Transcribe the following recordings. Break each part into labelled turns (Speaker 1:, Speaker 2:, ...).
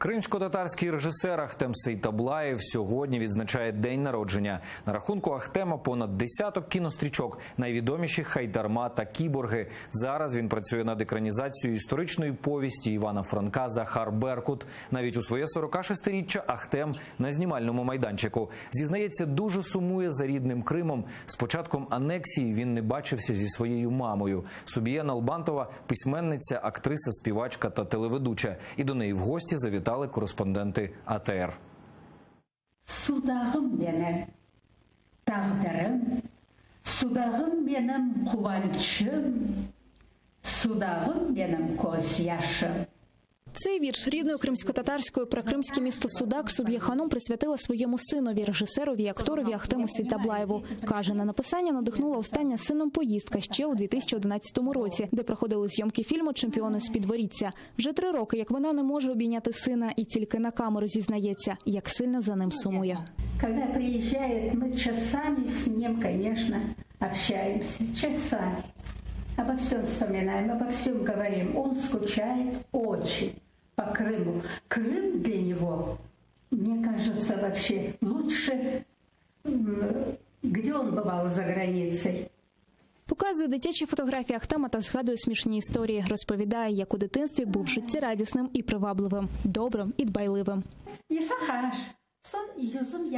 Speaker 1: Кримсько-татарський режисер Ахтем Сейтаблаєв сьогодні відзначає день народження. На рахунку Ахтема понад десяток кінострічок, найвідоміші «Хайдарма» та «Кіборги». Зараз він працює над екранізацією історичної повісті Івана Франка «Захар Беркут». Навіть у своє 46-річчя Ахтем на знімальному майданчику. Зізнається, дуже сумує за рідним Кримом. З початком анексії він не бачився зі своєю мамою. Субія Налбантова – письменниця, актриса, співачка та телеведуча. І до неї в гості завітали кореспонденти АТР.
Speaker 2: Судағым менің тағдырым, судағым менің қуанышым, судағым менің көз яшым.
Speaker 3: Цей вірш рідною кримсько-татарською про кримське місто Судак Суб'є Ханум присвятила своєму синові, режисерові і акторові Ахтему Сейтаблаєву. Каже, на написання надихнула остання з сином поїздка ще у 2011 році, де проходили зйомки фільму «Чемпіони з підворіття». Вже 3 роки, як вона не може обійняти сина і тільки на камеру зізнається, як сильно за ним сумує.
Speaker 2: Коли приїжджає, ми часами з ним, звісно, общаємося, часами. Обо всем вспоминаем, обо всем говорим. Он скучает очень по Крыму. Крым для него, мне кажется, вообще лучше, где он бывал за границей.
Speaker 3: Показує дитячі фотографії Ахтема та згадує смішні історії. Розповідає, як у дитинстві був життєрадісним і привабливим, добрим і дбайливим.
Speaker 4: І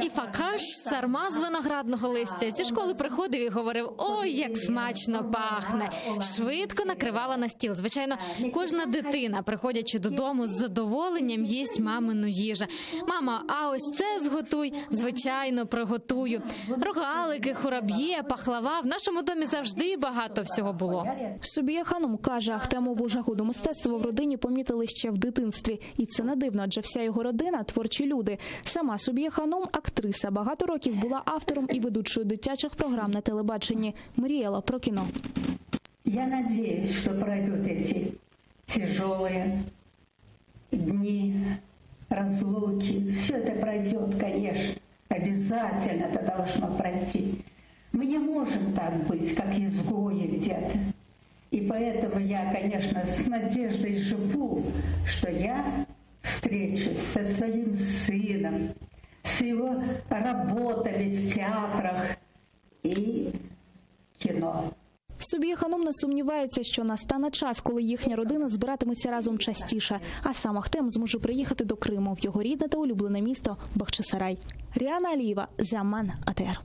Speaker 4: факаш – сарма з виноградного листя. Зі школи приходив і говорив: «Ой, як смачно пахне!» Швидко накривала на стіл. Звичайно, кожна дитина, приходячи додому, з задоволенням їсть мамину їжу. «Мама, а ось це зготуй!» «Звичайно, приготую!» Рогалики, хураб'є, пахлава. В нашому домі завжди багато всього було.
Speaker 3: Суб'є Ханум каже, Ахтемову жагу до мистецтва в родині помітили ще в дитинстві. І це не дивно, адже вся його родина – творчі люди. Сама Суб'є Ханум – актриса. Багато років була автором і ведучою дитячих програм на телебаченні. Мріяла про кіно.
Speaker 2: Я надеюсь, что пройдут эти тяжелые дни, разлуки. Все это пройдет, конечно. Обязательно это должно пройти. Мы не можем так быть, как изгои где-то. И поэтому я, конечно, с надеждой живу, что я встречусь со своим сыном, с его работами в театрах и кино.
Speaker 3: Суб'є Ханум не сумнівається, що настане час, коли їхня родина збиратиметься разом частіше, а сам Ахтем зможе приїхати до Криму, в його рідне та улюблене місто Бахчисарай. Ріана Алієва, Заман, АТР.